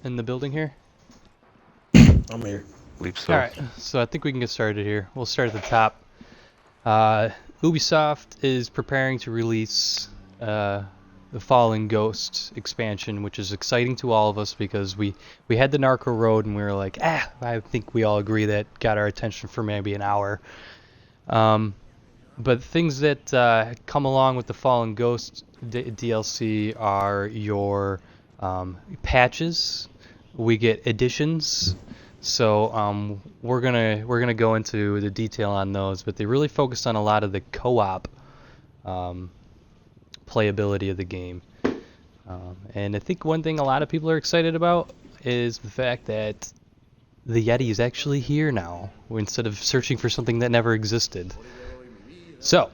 in the building here? I'm here. Believe so. Alright, so I think we can get started here. We'll start at the top. Ubisoft is preparing to release the Fallen Ghost expansion, which is exciting to all of us because we had the Narco Road and we were like, I think we all agree that got our attention for maybe an hour. But things that come along with the Fallen Ghost DLC are your patches. We get additions. So we're gonna go into the detail on those, but they really focused on a lot of the co-op playability of the game. And I think one thing a lot of people are excited about is the fact that the Yeti is actually here now, instead of searching for something that never existed. So,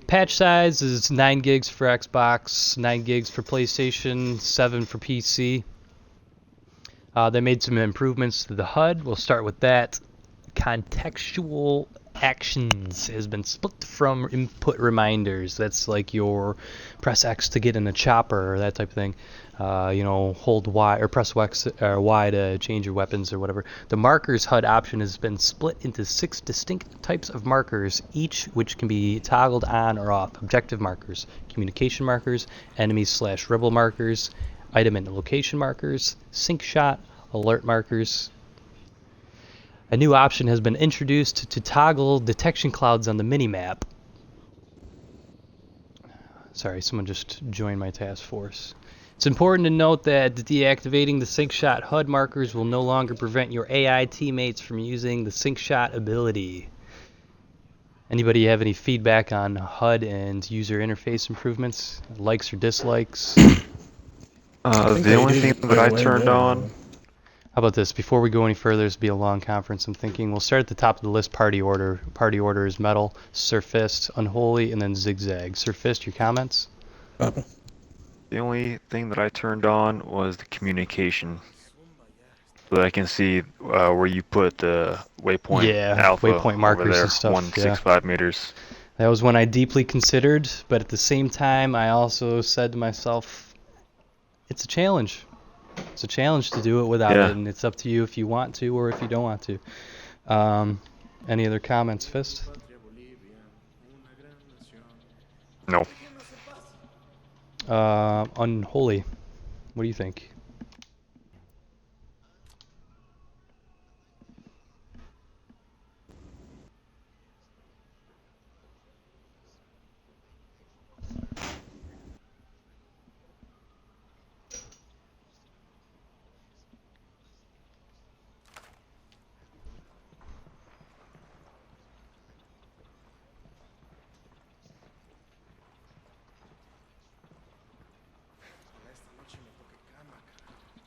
patch size is 9 gigs for Xbox, 9 gigs for PlayStation, 7 for PC. They made some improvements to the HUD. We'll start with that. Contextual actions has been split from input reminders. That's like your press X to get in a chopper or that type of thing. Hold Y or press X or Y to change your weapons or whatever. The markers HUD option has been split into 6 distinct types of markers, each which can be toggled on or off. Objective markers, communication markers, enemies/rebel markers, item and location markers, sync shot, alert markers. A new option has been introduced to toggle detection clouds on the minimap. Sorry, someone just joined my task force. It's important to note that deactivating the sync shot HUD markers will no longer prevent your AI teammates from using the sync shot ability. Anybody have any feedback on HUD and user interface improvements? Likes or dislikes? The only thing that I turned on... How about this? Before we go any further, this will be a long conference. I'm thinking we'll start at the top of the list, party order. Party order is Metal, Surfist, Unholy, and then Zigzag. Surfist, your comments? The only thing that I turned on was the communication. So that I can see where you put the waypoint alpha waypoint markers over there, and stuff. 165 meters. That was one I deeply considered, but at the same time, I also said to myself, it's a challenge. It's a challenge to do it without it, and it's up to you if you want to or if you don't want to. Any other comments, Fist? No. Unholy, what do you think?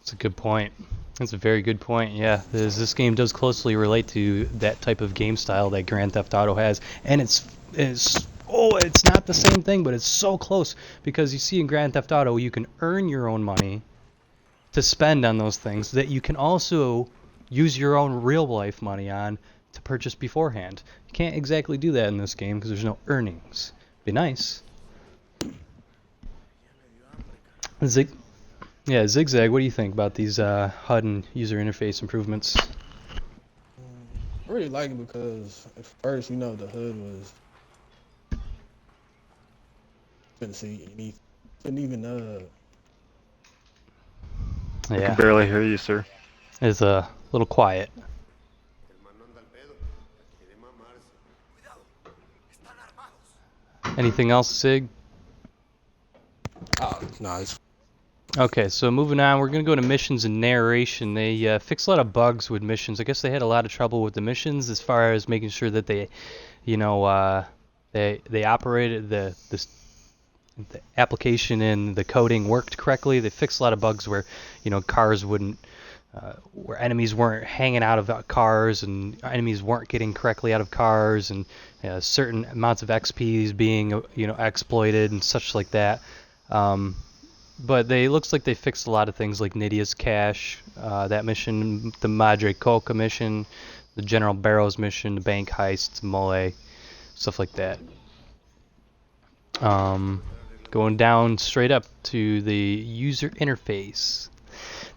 That's a good point. That's a very good point. Yeah, this game does closely relate to that type of game style that Grand Theft Auto has, and it's not the same thing, but it's so close because you see in Grand Theft Auto you can earn your own money to spend on those things that you can also use your own real life money on to purchase beforehand. You can't exactly do that in this game because there's no earnings. Be nice. Zigzag, what do you think about these HUD and user interface improvements? I really like it because at first, the HUD was couldn't see anything. Couldn't even I can barely hear you, sir. It's a little quiet. Anything else, Sig? Nice. Okay, so moving on, we're going to go to missions and narration. They fixed a lot of bugs with missions. I guess they had a lot of trouble with the missions as far as making sure that they operated the application and the coding worked correctly. They fixed a lot of bugs where, cars wouldn't, where enemies weren't hanging out of cars and enemies weren't getting correctly out of cars, and certain amounts of XPs being, exploited and such like that. But looks like they fixed a lot of things like Nydia's Cache, that mission, the Madre Coca mission, the General Barrows mission, the bank heist, Mole, stuff like that. Going down straight up to the user interface.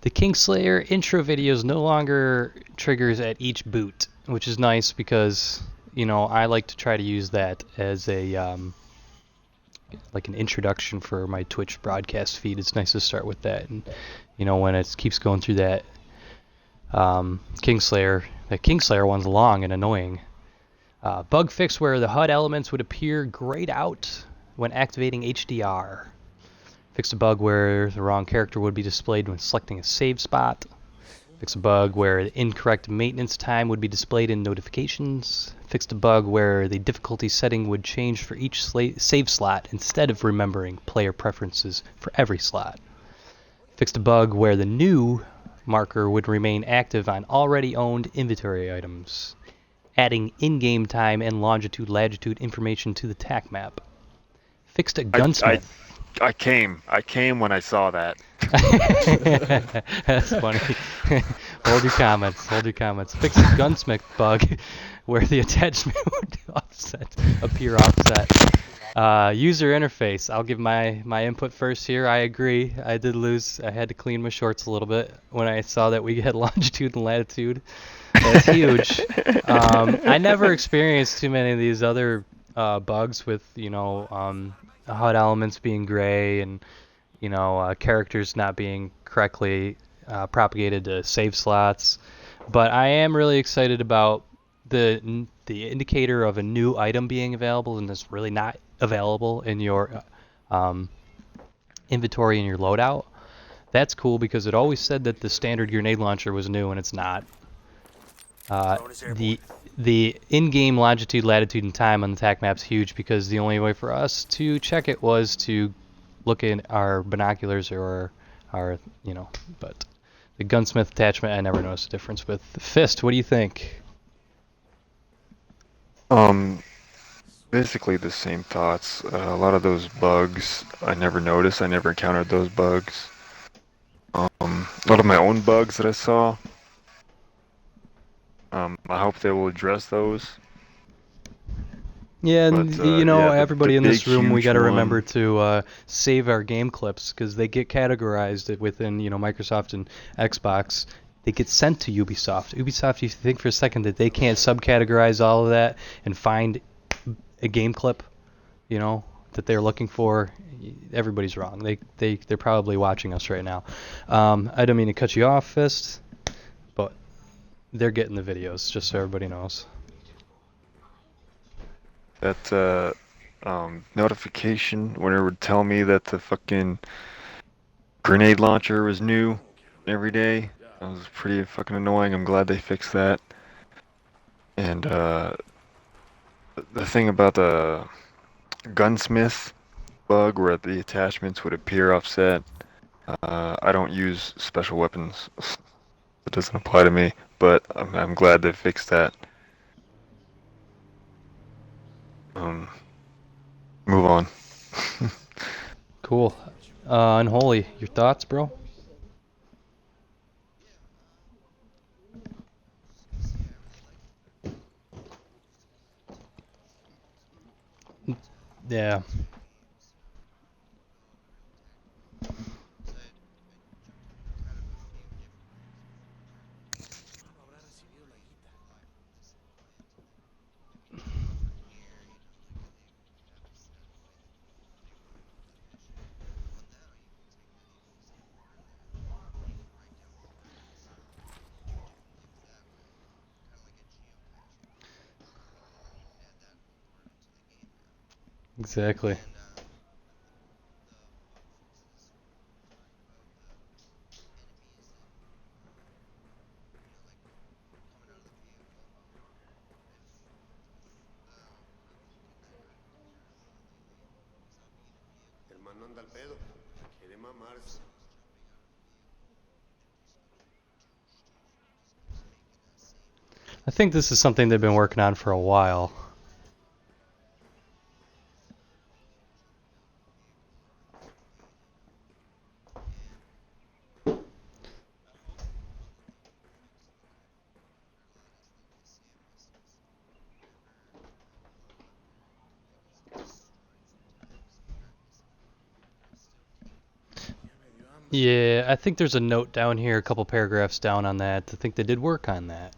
The Kingslayer intro videos no longer triggers at each boot, which is nice because, you know, I like to try to use that as a like an introduction for my Twitch broadcast feed. It's nice to start with that, and you know, when it keeps going through that Kingslayer, that Kingslayer one's long and annoying. Bug fix where the HUD elements would appear grayed out when activating HDR. Fix a bug where the wrong character would be displayed when selecting a save spot. Fix a bug where the incorrect maintenance time would be displayed in notifications. Fixed a bug where the difficulty setting would change for each save slot instead of remembering player preferences for every slot. Fixed a bug where the new marker would remain active on already owned inventory items, adding in-game time and longitude-latitude information to the TAC map. Fixed a gunsmith. I came when I saw that. That's funny. Hold your comments. Fix a gunsmith bug where the attachment would appear offset. User interface. I'll give my input first here. I agree. I did lose. I had to clean my shorts a little bit when I saw that we had longitude and latitude. That's huge. I never experienced too many of these other bugs with, you know, HUD elements being gray and, you know, characters not being correctly propagated to save slots. But I am really excited about the indicator of a new item being available and it's really not available in your inventory in your loadout. That's cool because it always said that the standard grenade launcher was new and it's not. The in-game longitude, latitude, and time on the TAC map's huge because the only way for us to check it was to look in our binoculars or our, you know, but the gunsmith attachment, I never noticed a difference with. The fist, what do you think? Basically the same thoughts. A lot of those bugs I never noticed. I never encountered those bugs. A lot of my own bugs that I saw. I hope they will address those. Yeah, and But, you know, yeah, everybody the in this big, room, we huge got to one- remember to save our game clips because they get categorized within, you know, Microsoft and Xbox. They get sent to Ubisoft. Ubisoft, you think for a second that they can't subcategorize all of that and find a game clip, you know, that they're looking for? Everybody's wrong. They're probably watching us right now. I don't mean to cut you off, Fist, but they're getting the videos, just so everybody knows. That notification when it would tell me that the fucking grenade launcher was new every day. That was pretty fucking annoying. I'm glad they fixed that. And the thing about the gunsmith bug where the attachments would appear offset, I don't use special weapons. It doesn't apply to me, but I'm glad they fixed that. Move on. Cool. Unholy, your thoughts, bro? Yeah. Exactly. I think this is something they've been working on for a while. Yeah, I think there's a note down here, a couple paragraphs down on that. I think they did work on that.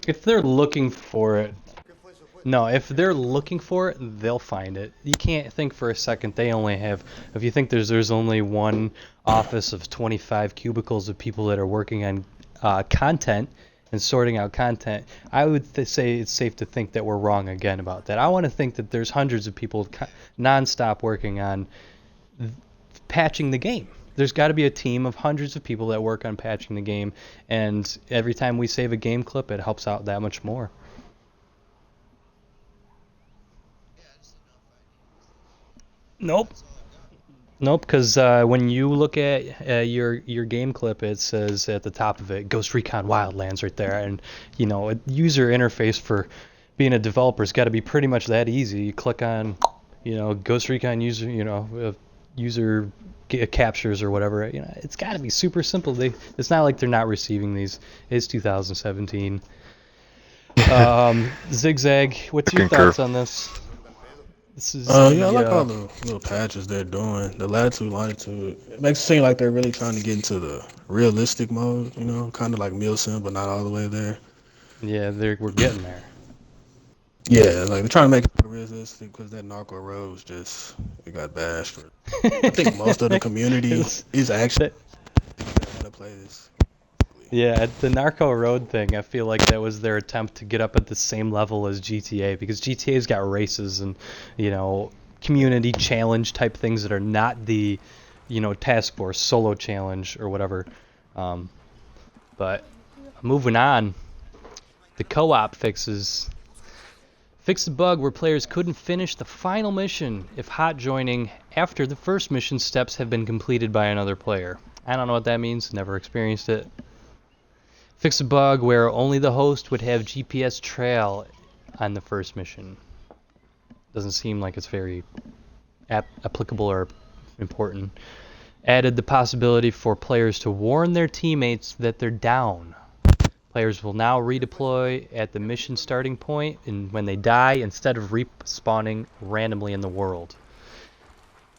If they're looking for it, no, if they're looking for it, they'll find it. You can't think for a second they only have. If you think there's only one office of 25 cubicles of people that are working on content and sorting out content, I would say it's safe to think that we're wrong again about that. I want to think that there's hundreds of people nonstop working on patching the game. There's got to be a team of hundreds of people that work on patching the game, and every time we save a game clip, it helps out that much more. Nope. Nope, because when you look at your game clip, it says at the top of it, Ghost Recon Wildlands right there, and a user interface for being a developer's got to be pretty much that easy. You click on, Ghost Recon user, user captures or whatever. It's got to be super simple. It's not like they're not receiving these. It's 2017. Zigzag, what's your thoughts on this? This is yeah, I like all the little patches they're doing. The latitude, longitude. It makes it seem like they're really trying to get into the realistic mode, kind of like Milsim, but not all the way there. Yeah, we're getting there. Yeah, like they're trying to make it realistic because that Narco Road it got bashed. I think most of the community is actually want to play this. Yeah, at the Narco Road thing, I feel like that was their attempt to get up at the same level as GTA, because GTA's got races and, community challenge type things that are not the, task force solo challenge or whatever. But moving on, the co-op fixes. Fix the bug where players couldn't finish the final mission if hot joining after the first mission steps have been completed by another player. I don't know what that means, never experienced it. Fix a bug where only the host would have GPS trail on the first mission. Doesn't seem like it's very applicable or important. Added the possibility for players to warn their teammates that they're down. Players will now redeploy at the mission starting point and when they die instead of respawning randomly in the world.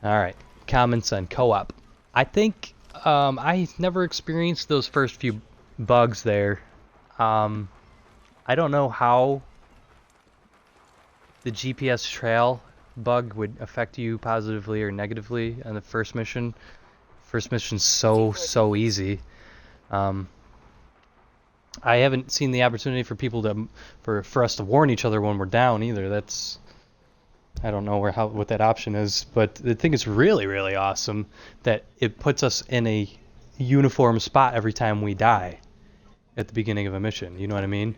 Alright, comments on co-op. I think I never experienced those first few bugs there. I don't know how the GPS trail bug would affect you positively or negatively on the first mission. First mission's so easy. I haven't seen the opportunity for people for us to warn each other when we're down either. I don't know what that option is, but I think it's really awesome that it puts us in a uniform spot every time we die at the beginning of a mission. You know what I mean?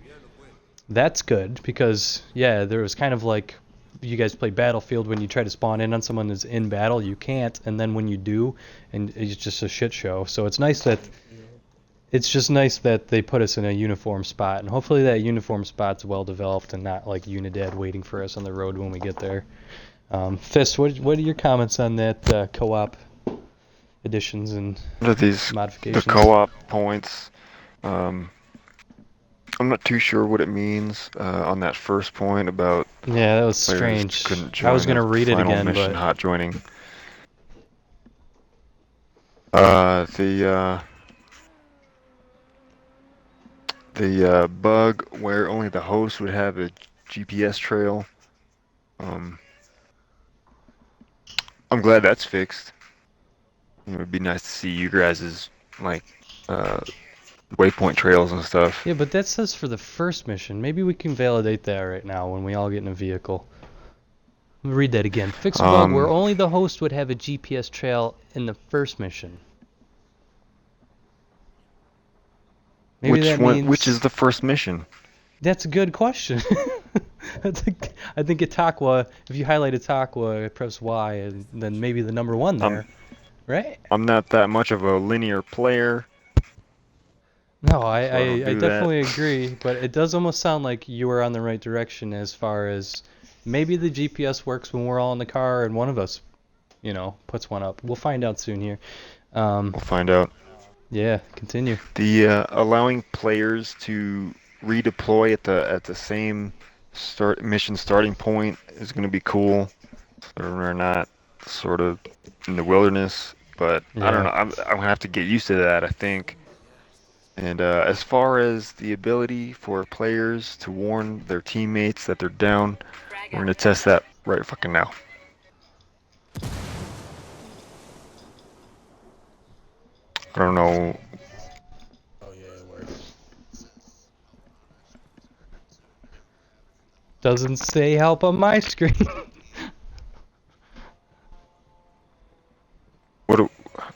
That's good because there was kind of like you guys play Battlefield when you try to spawn in on someone that's in battle, you can't, and then when you do, and it's just a shit show. So it's just nice that they put us in a uniform spot, and hopefully that uniform spot's well developed and not like Unidad waiting for us on the road when we get there. Fist, what are your comments on that co-op additions and modifications? The co-op points. I'm not too sure what it means on that first point about that was strange. Couldn't join I was gonna read it again, mission, but hot joining. The bug where only the host would have a GPS trail. I'm glad that's fixed. It would be nice to see you guys' waypoint trails and stuff. Yeah, but that says for the first mission. Maybe we can validate that right now when we all get in a vehicle. Let me read that again. Fix a bug where only the host would have a GPS trail in the first mission. Maybe Which is the first mission? That's a good question. I think Itaqua, if you highlight Itaqua, press Y, and then maybe the number 1 there, right? I'm not that much of a linear player. No, I definitely agree, but it does almost sound like you were on the right direction as far as Maybe the GPS works when we're all in the car and one of us, puts one up. We'll find out soon here. We'll find out. Yeah, continue. The allowing players to redeploy at the same mission starting point is going to be cool. They're not sort of in the wilderness, but I don't Yeah. know. I'm gonna have to get used to that, I think. And as far as the ability for players to warn their teammates that they're down, we're gonna test that right fucking now. I don't know. Oh yeah, it works. Doesn't say help on my screen.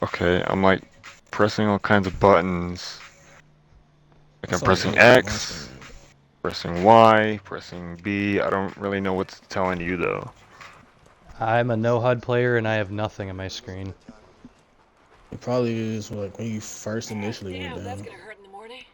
Okay, I'm like pressing all kinds of buttons. Like I'm That's only pressing helps on my X, screen. pressing Y, pressing B. I don't really know what's telling you though. I'm a no HUD player and I have nothing on my screen. It probably is like when you first initially went Damn, that's down. gonna hurt in the morning.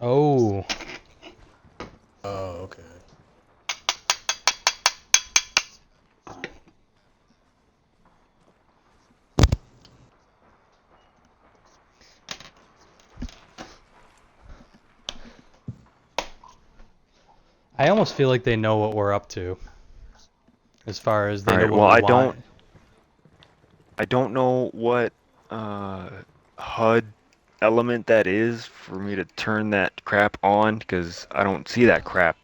Oh. Oh, okay. I almost feel like they know what we're up to. As far as they All know right. what Well, we I want. don't know what HUD element that is for me to turn that crap on because I don't see that crap.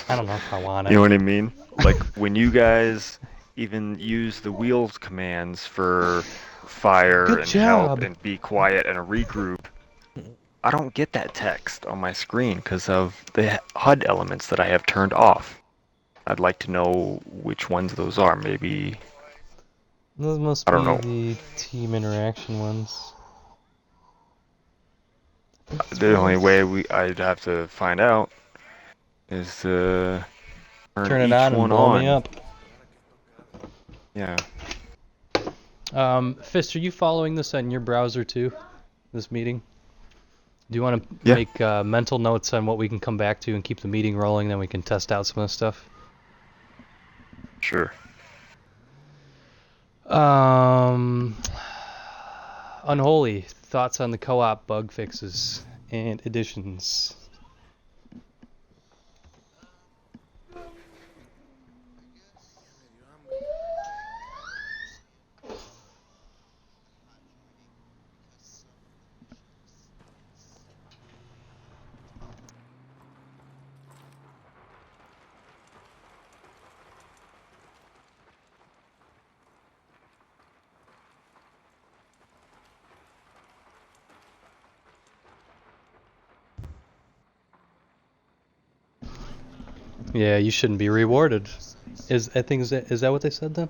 I don't know if I want You know it. what I mean? Like when you guys even use the wheels commands for fire Good and help job. and be quiet and regroup, I don't get that text on my screen because of the HUD elements that I have turned off. I'd like to know which ones those are. Maybe, Those must I don't be know. the team interaction ones. I think that's The what it only way is. I'd have to find out is to turn Turn it each on and one blow me on. up. Yeah. Fist, are you following this on your browser too? This meeting? Do you want to Yeah. make mental notes on what we can come back to and keep the meeting rolling, then we can test out some of the stuff? Sure. Unholy, thoughts on the co-op bug fixes and additions? Yeah, you shouldn't be rewarded. Is that what they said then?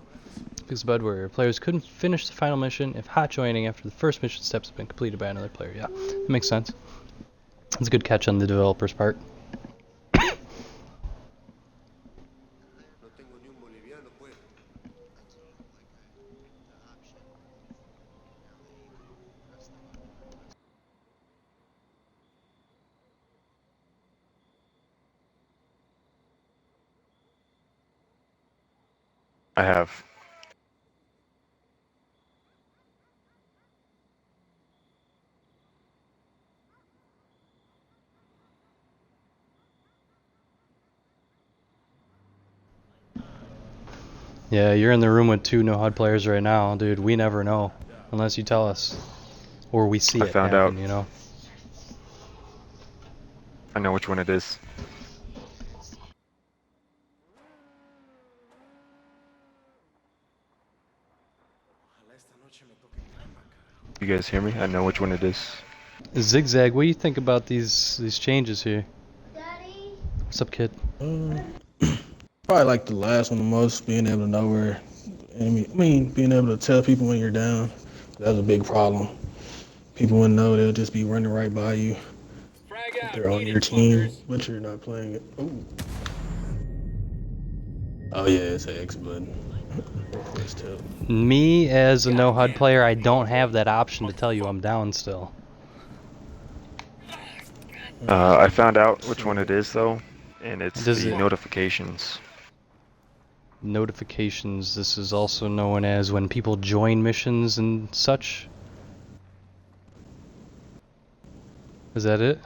Because Bud Warrior players couldn't finish the final mission if hot joining after the first mission steps have been completed by another player. Yeah, that makes sense. That's a good catch on the developer's part. I have. Yeah, you're in the room with two no HUD players right now, dude. We never know unless you tell us or we see I it found out. happen. I know which one it is. You guys hear me? I know which one it is. Zigzag, what do you think about these changes here? Daddy? What's up, kid? Probably like the last one the most, being able to know where. Being able to tell people when you're down. That was a big problem. People wouldn't know; they'll just be running right by you. Frag If out, they're on eat your it, team, fuckers. but you're not playing it. Oh, Oh yeah, it's an X button. Or press tilt. Me, as a no HUD player, I don't have that option to tell you I'm down still. I found out which one it So, is though, and it's Does the it notifications. notifications? This is also known as when people join missions and such. Is that it?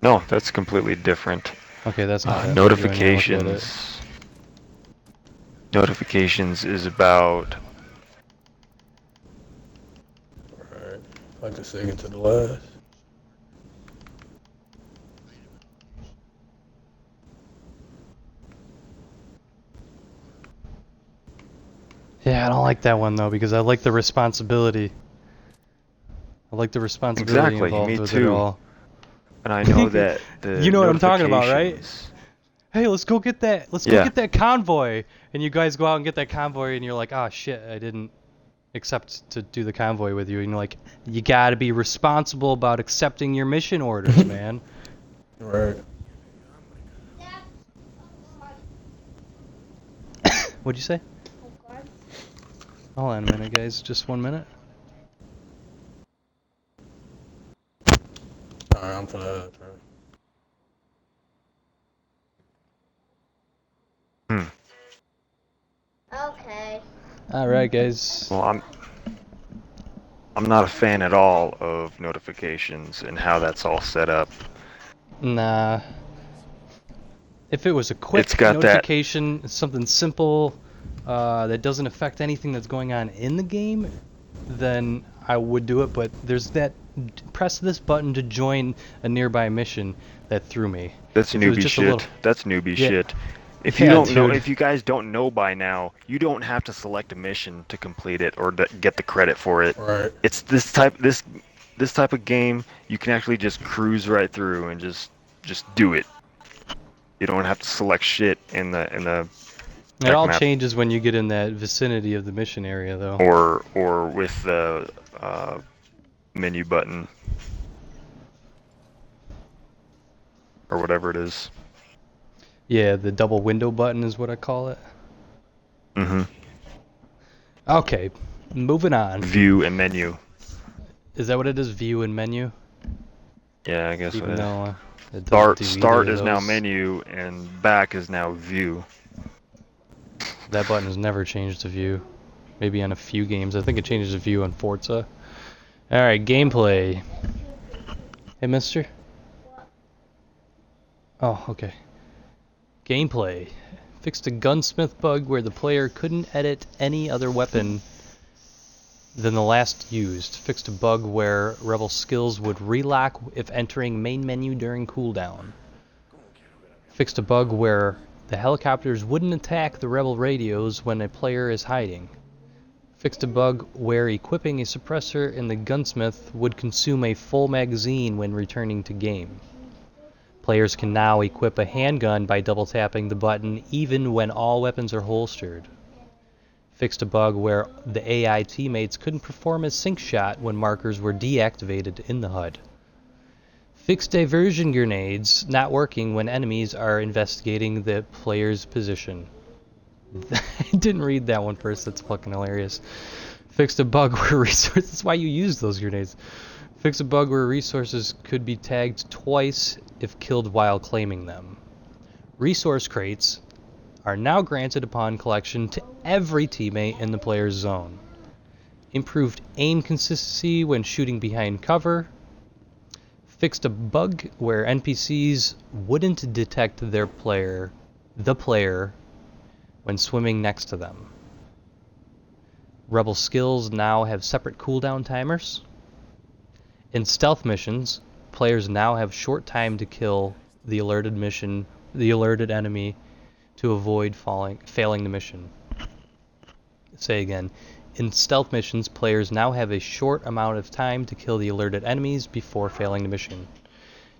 No, that's completely different. Okay, that's not it. Maybe when I look at it. Notifications. Notifications is about. right, like the second to the last. Yeah, I don't like that one though because I like the responsibility. I like the responsibility Exactly, involved me with it too. all. And I know that the You know what I'm talking about, right? notifications. Hey, let's go get that. Let's go Yeah, get that convoy. And you guys go out and get that convoy, and you're like, ah, shit, I didn't accept to do the convoy with you. And you're like, you gotta be responsible about accepting your mission orders, man. Right. What'd you say? Hold on a minute, guys. Just 1 minute. All right, I'm for that. hmm. Okay. All right, guys. Well, I'm not a fan at all of notifications and how that's all set up. Nah. If it was a It's quick got that. notification, something simple that doesn't affect anything that's going on in the game, then I would do it. But there's that press this button to join a nearby mission that threw me. That's If it was newbie just a little, shit. That's newbie yeah, shit. If you yeah, don't know, dude. if you guys don't know by now, you don't have to select a mission to complete it or to get the credit for it. Right. It's this type of game you can actually just cruise right through and just do it. You don't have to select shit in the It tech all map changes when you get in that vicinity of the mission area, though. or with the menu button or whatever it is. Yeah, the double window button is what I call it. Mm-hmm. Okay, moving on. View and menu. Is that what it is? View and menu? Yeah, I guess Even it is. though it doesn't do either Start of is now those. menu and back is now view. That button has never changed to view. Maybe on a few games. I think it changes to view on Forza. Alright, gameplay. Hey, mister? Oh, okay. Gameplay. Fixed a gunsmith bug where the player couldn't edit any other weapon than the last used. Fixed a bug where rebel skills would relock if entering main menu during cooldown. Fixed a bug where the helicopters wouldn't attack the rebel radios when a player is hiding. Fixed a bug where equipping a suppressor in the gunsmith would consume a full magazine when returning to game. Players can now equip a handgun by double tapping the button even when all weapons are holstered. Fixed a bug where the AI teammates couldn't perform a sync shot when markers were deactivated in the HUD. Fixed diversion grenades not working when enemies are investigating the player's position. I didn't read that one first, that's fucking hilarious. Fixed a bug where resources, that's why you use those grenades. Fixed a bug where resources could be tagged twice if killed while claiming them. Resource crates are now granted upon collection to every teammate in the player's zone. Improved aim consistency when shooting behind cover. Fixed a bug where NPCs wouldn't detect the player, when swimming next to them. Rebel skills now have separate cooldown timers. In stealth missions, players now have short time to kill the alerted enemy to avoid failing the mission. Say again. In stealth missions, players now have a short amount of time to kill the alerted enemies before failing the mission.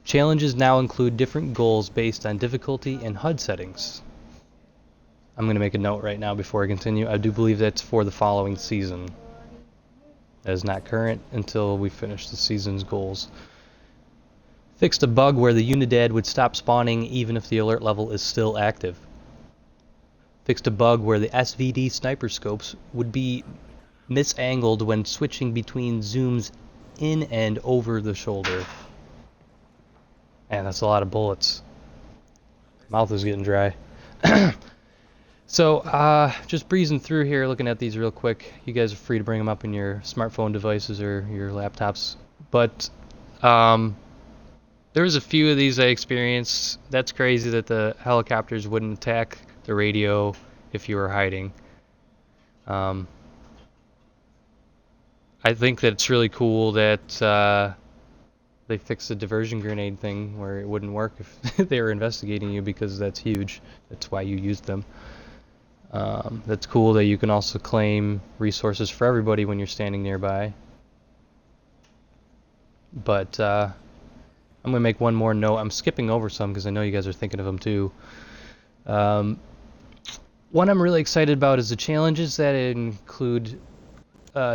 Challenges now include different goals based on difficulty and HUD settings. I'm going to make a note right now before I continue. I do believe that's for the following season. That is not current until we finish the season's goals. Fixed a bug where the Unidad would stop spawning even if the alert level is still active. fixed a bug where the SVD sniper scopes would be misangled when switching between zooms in and over the shoulder. Man, that's a lot of bullets. Mouth is getting dry. So, just breezing through here, looking at these real quick. You guys are free to bring them up in your smartphone devices or your laptops. But, there was a few of these I experienced. That's crazy that the helicopters wouldn't attack the radio if you were hiding. I think that it's really cool that they fixed the diversion grenade thing where it wouldn't work if they were investigating you, because that's huge. That's why you used them. That's cool that you can also claim resources for everybody when you're standing nearby. But I'm going to make one more note. I'm skipping over some because I know you guys are thinking of them too. One I'm really excited about is the challenges that include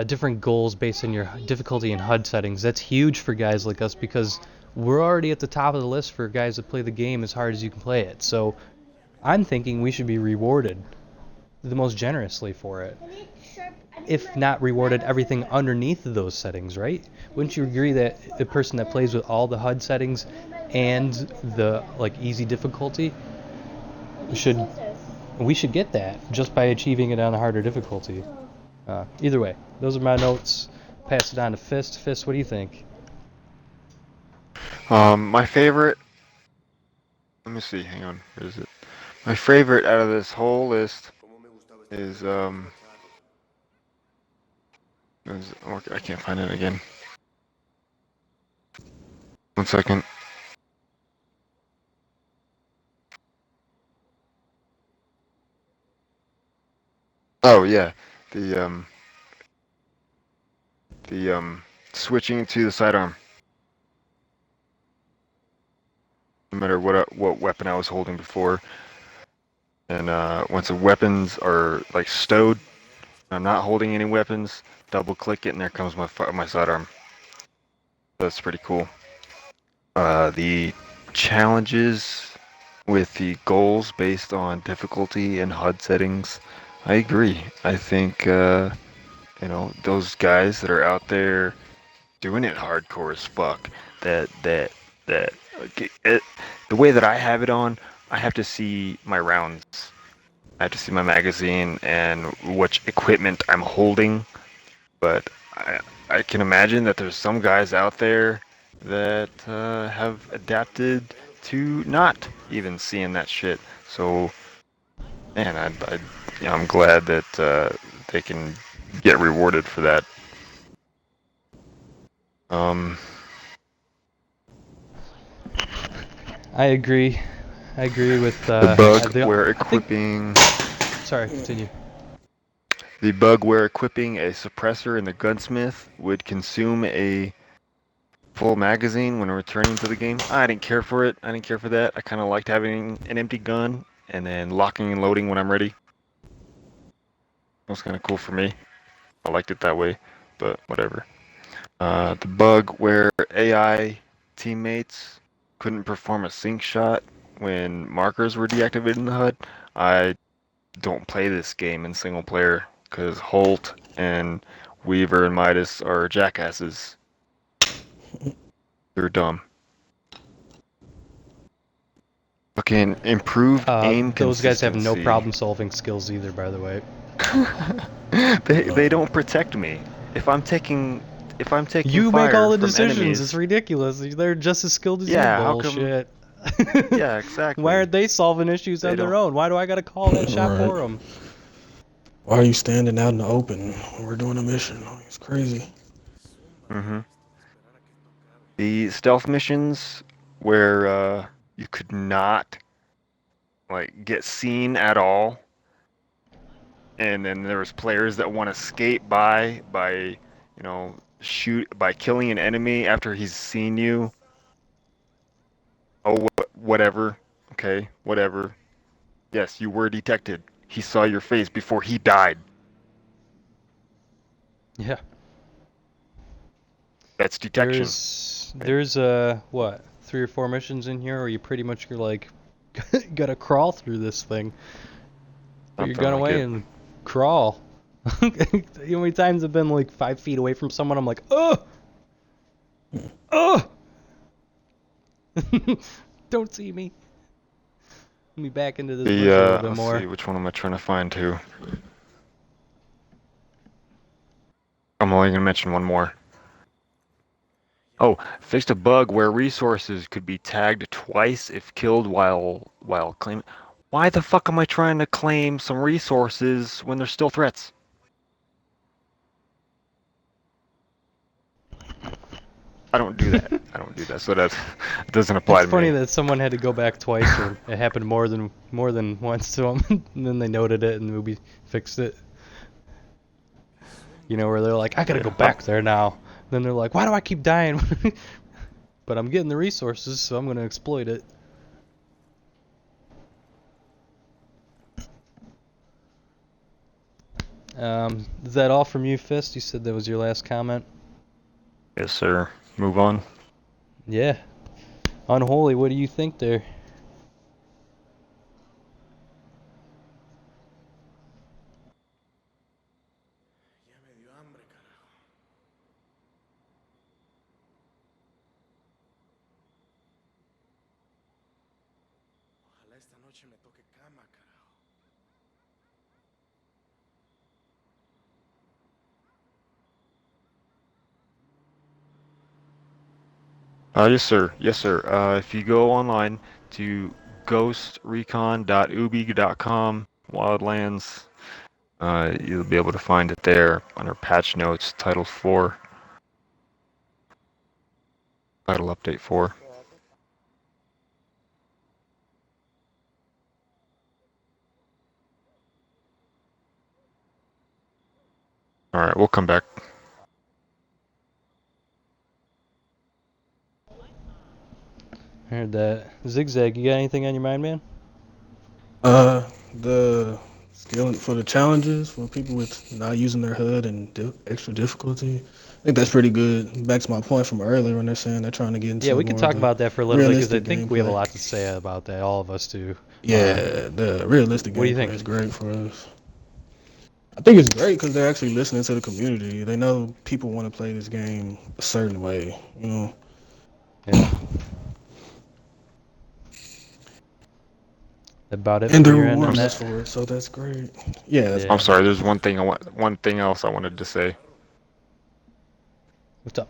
different goals based on your difficulty and HUD settings. That's huge for guys like us because we're already at the top of the list for guys that play the game as hard as you can play it. So I'm thinking we should be rewarded the most generously for it, if not rewarded everything underneath those settings, right? Wouldn't you agree that a person that plays with all the HUD settings and the easy difficulty we should get that just by achieving it on a harder difficulty? Either way, those are my notes. Pass it on to Fist. Fist, what do you think? My favorite. Let me see. Hang on. Where is it? My favorite out of this whole list is I can't find it again. 1 second. Oh yeah, the switching to the sidearm. No matter what weapon I was holding before, and once the weapons are stowed, I'm not holding any weapons. Double click it, and there comes my sidearm. That's pretty cool. The challenges with the goals based on difficulty and HUD settings, I agree. I think those guys that are out there doing it hardcore as fuck. The way that I have it on, I have to see my rounds. I have to see my magazine and which equipment I'm holding. But I can imagine that there's some guys out there that have adapted to not even seeing that shit. So, man, I'm glad that they can get rewarded for that. I agree. I agree with the bug where equipping. Sorry, continue. The bug where equipping a suppressor in the gunsmith would consume a full magazine when returning to the game. I didn't care for it. I didn't care for that. I kind of liked having an empty gun and then locking and loading when I'm ready. That was kind of cool for me. I liked it that way, but whatever. The bug where AI teammates couldn't perform a sync shot when markers were deactivated in the HUD. I don't play this game in single player because Holt and Weaver and Midas are jackasses. They're dumb. Fucking improve aim consistency. Those guys have no problem-solving skills either, by the way. They don't protect me. If I'm taking you fire make all the from decisions. enemies, It's ridiculous. They're just as skilled as you. how come- Bullshit. Yeah, exactly. Why aren't they solving issues on their own? Why do I gotta call that shot for them? Why are you standing out in the open? We're doing a mission. It's crazy. Mm-hmm. The stealth missions where you could not get seen at all, and then there was players that want to skate by shoot by killing an enemy after he's seen you. Oh, whatever. Okay, whatever. Yes, you were detected. He saw your face before he died. Yeah. That's detection. There's what, 3 or 4 missions in here where you pretty much gotta crawl through this thing. Put your Something gun like away it. and crawl. You know how many times I've been like 5 feet away from someone, I'm like, oh! Oh! Don't see me. Let me back into this bush a little bit Let's more. see, which one am I trying to find too? I'm only gonna mention one more. Oh, fixed a bug where resources could be tagged twice if killed while claiming. Why the fuck am I trying to claim some resources when there's still threats? I don't do that. I don't do that, so that doesn't apply It's to funny me. that someone had to go back twice, or it happened more than once to them, and then they noted it and the movie fixed it. You know, where they're like, I gotta go back there now. Then they're like, why do I keep dying? But I'm getting the resources, so I'm gonna exploit it. Is that all from you, Fist? You said that was your last comment? Yes, sir. Move on. Yeah. Unholy, what do you think there? Yes, sir. Yes, sir. If you go online to ghostrecon.ubi.com, Wildlands, you'll be able to find it there under patch notes, title 4, title update 4. Alright, we'll come back. I heard that. Zigzag, you got anything on your mind, man? The skill for the challenges for people with not using their HUD and extra difficulty. I think that's pretty good. Back to my point from earlier when they're saying they're trying to get Yeah, into we could more of talk the about that for a little bit, because I realistic think we have a gameplay. lot to say about that. All of us do. Yeah, the realistic What do you gameplay think? is great for us. I think it's great because they're actually listening to the community. They know people want to play this game a certain way, you know. Yeah. About it And from there are your end on rewards that? for it, so that's great. Yeah, that's I'm Yeah. sorry, there's one thing else I wanted to say. What's up?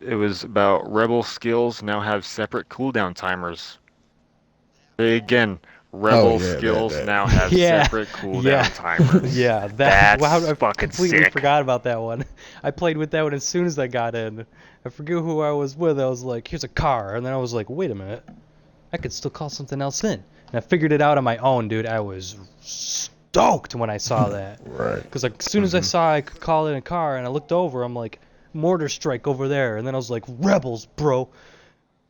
It was about rebel skills now have separate cooldown timers. Again, Oh rebel yeah, that skills that. now have Yeah, separate yeah, cooldown timers. yeah. That, wow, That's I fucking completely sick. forgot about that one. I played with that one as soon as I got in. I forget who I was with. I was like, "Here's a car," and then I was like, "Wait a minute, I could still call something else in." And I figured it out on my own, dude. I was stoked when I saw that, Right. because like, as soon as I saw I could call in a car, and I looked over, I'm like, "Mortar strike over there," and then I was like, "Rebels, bro."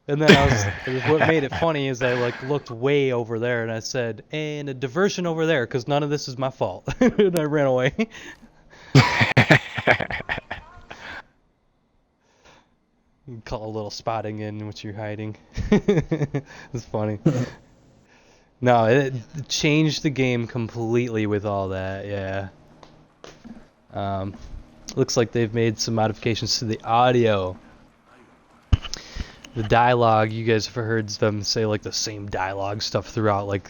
And then what made it funny is I like looked way over there and I said, and a diversion over there, because none of this is my fault. And I ran away. You call a little spotting in what you're hiding. It's funny. No, it changed the game completely with all that, yeah. Um, looks like they've made some modifications to the audio. The dialogue, you guys have heard them say like the same dialogue stuff throughout, like,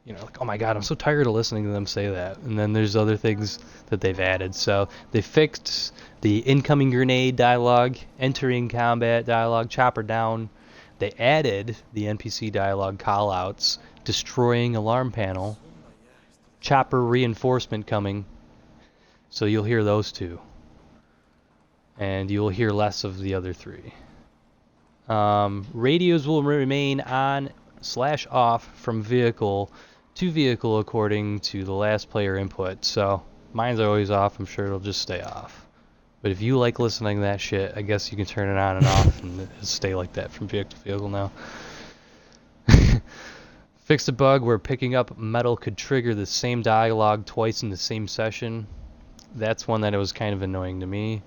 you know, like, oh my god, I'm so tired of listening to them say that. And then there's other things that they've added. So they fixed the incoming grenade dialogue, entering combat dialogue, chopper down. They added the NPC dialogue callouts, destroying alarm panel, chopper reinforcement coming. So you'll hear those two. And you'll hear less of the other three. Radios will remain on/off from vehicle to vehicle according to the last player input. So mine's always off. I'm sure it'll just stay off. But if you like listening to that shit, I guess you can turn it on and off and it'll stay like that from vehicle to vehicle now. Fixed a bug where picking up metal could trigger the same dialogue twice in the same session. That's one that was kind of annoying to me.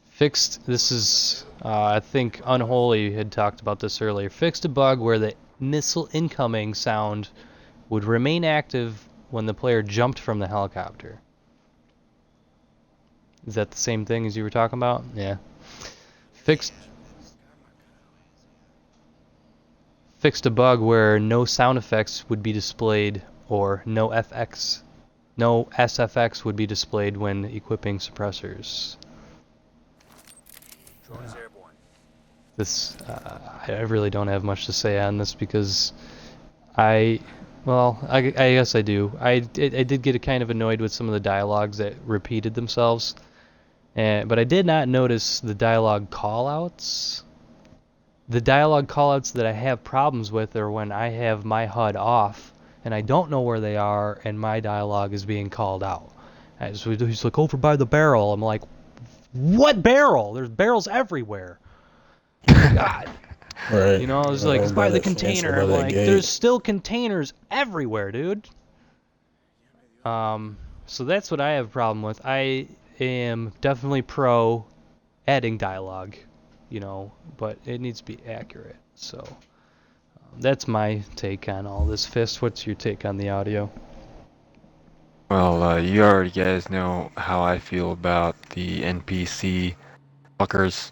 Fixed, this is, I think Unholy had talked about this earlier. Fixed a bug where the missile incoming sound would remain active when the player jumped from the helicopter. Is that the same thing as you were talking about? Yeah. Fixed a bug where no sound effects would be displayed, or no SFX would be displayed when equipping suppressors. This, I really don't have much to say on this because I guess I do. I did get kind of annoyed with some of the dialogues that repeated themselves, but I did not notice the dialogue callouts. The dialogue callouts that I have problems with are when I have my HUD off and I don't know where they are and my dialogue is being called out. So he's like, over by the barrel. I'm like, what barrel? There's barrels everywhere. God. Right. You know, I was like, it's by the container. I'm like, gate. there's still containers everywhere, dude. So that's what I have a problem with. I am definitely pro adding dialogue, you know, but it needs to be accurate. So that's my take on all this. Fist, what's your take on the audio? Well, you already guys know how I feel about the NPC fuckers.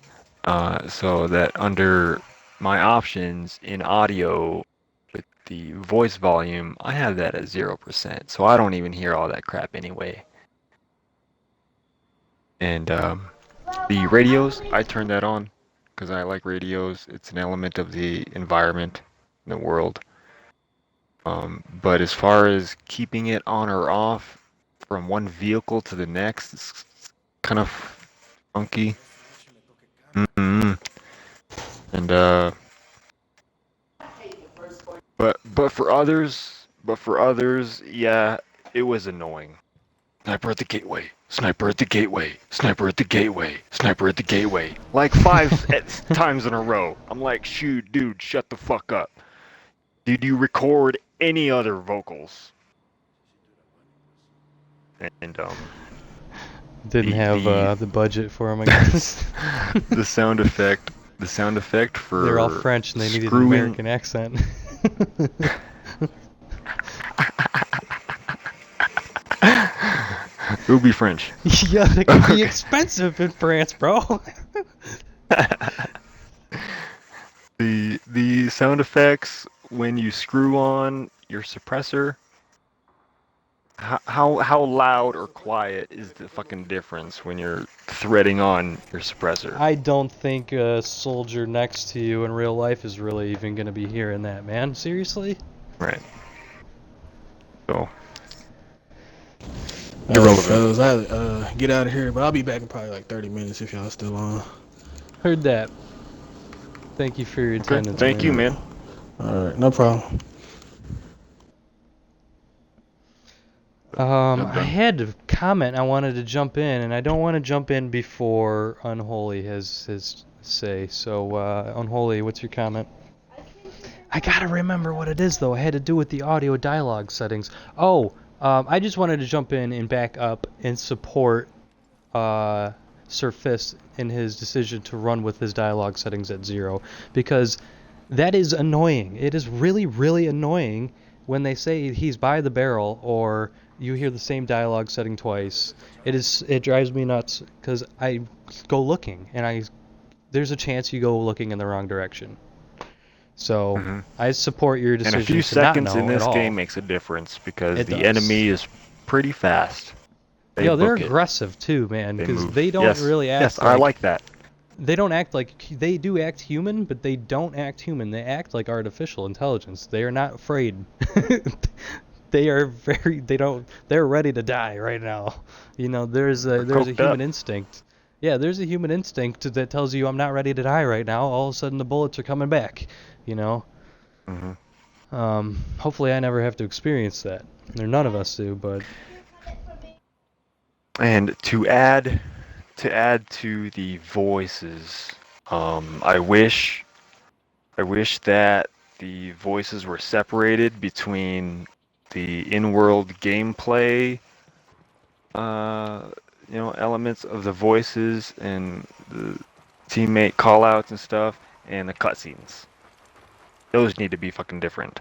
So that under my options in audio with the voice volume, I have that at 0%. So I don't even hear all that crap anyway. And the radios, I turn that on because I like radios. It's an element of the environment in the world. But as far as keeping it on or off from one vehicle to the next, it's kind of funky. Mm-hmm. And but for others, yeah, it was annoying. Sniper at the gateway. Sniper at the gateway. Sniper at the gateway. Sniper at the gateway. Like 5 times in a row. I'm like, shoot, dude, shut the fuck up. Did you record any other vocals? And Didn't have the budget for them, I guess. the sound effect for They're all French and they needed an screwing. American accent. It would be French. Yeah, that could be expensive in France, bro. The sound effects when you screw on your suppressor. How loud or quiet is the fucking difference when you're threading on your suppressor? I don't think a soldier next to you in real life is really even going to be hearing that, man. Seriously? Right. So. Irrelevant. Fellas, I get out of here, but I'll be back in probably like 30 minutes if y'all still on. Heard that. Thank you for your attendance. Thank you, man. All right, no problem. I had a comment I wanted to jump in, and I don't want to jump in before Unholy has his say. So, Unholy, what's your comment? I gotta remember what it is, though. I had to do with the audio dialogue settings. Oh, I just wanted to jump in and back up and support Sir Fist in his decision to run with his dialogue settings at 0, because that is annoying. It is really, really annoying when they say he's by the barrel or you hear the same dialogue setting twice. It drives me nuts because I go looking and there's a chance you go looking in the wrong direction. So I support your decision. And a few seconds in this game all. makes a difference because the enemy is pretty fast. They're aggressive too, man, because they don't really act. Yes, I like that. They don't act like they do act human, but they don't act human. They act like artificial intelligence. They are not afraid. They are they're ready to die right now. You know, there's a human instinct. Yeah, there's a human instinct that tells you I'm not ready to die right now. All of a sudden the bullets are coming back, you know. Hopefully I never have to experience that. Or none of us do, but and to add to the voices, I wish that the voices were separated between the in-world gameplay, elements of the voices and the teammate callouts and stuff, and the cutscenes. Those need to be fucking different.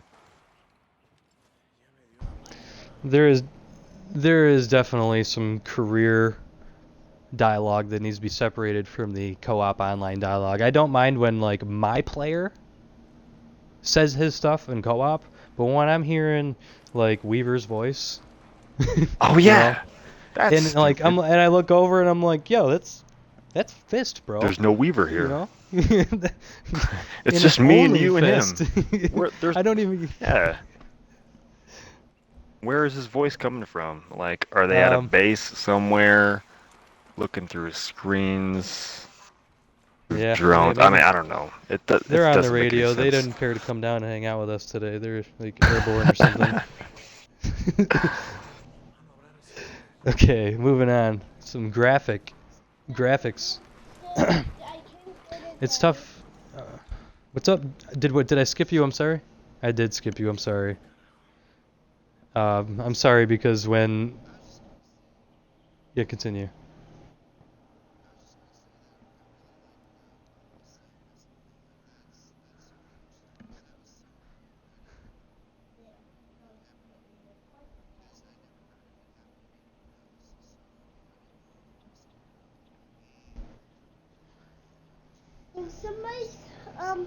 there is there is definitely some career dialogue that needs to be separated from the co-op online dialogue. I don't mind when like my player says his stuff in co-op, but when I'm hearing like Weaver's voice, Oh you know, yeah, that's and like stupid. I look over and I'm like, yo, that's Fist, bro. There's no Weaver You here. know, It's and it's just me and only you and Fist. him. There's I don't even. yeah. Where is his voice coming from? Like, are they at a Um, base somewhere, looking through screens, yeah, drones? I mean, maybe I don't know. they're It on the doesn't make any radio. They sense. didn't care to come down and hang out with us today. They're like airborne or something. Okay, moving on. Some graphics. It's tough. What's up? Did I skip you? I'm sorry. I did skip you. I'm sorry. I'm sorry because when yeah, continue. Somebody's, um,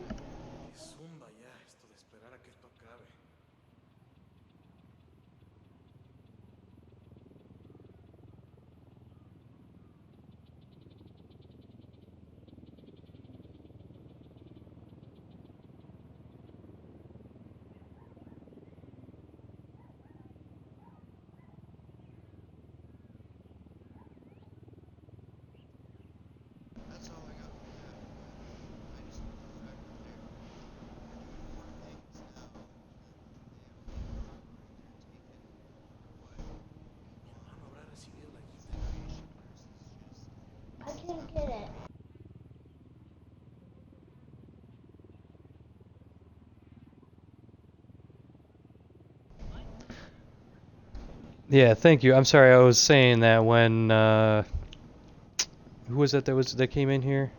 I can't get it. Yeah, thank you. I'm sorry. I was saying that when who was that came in here?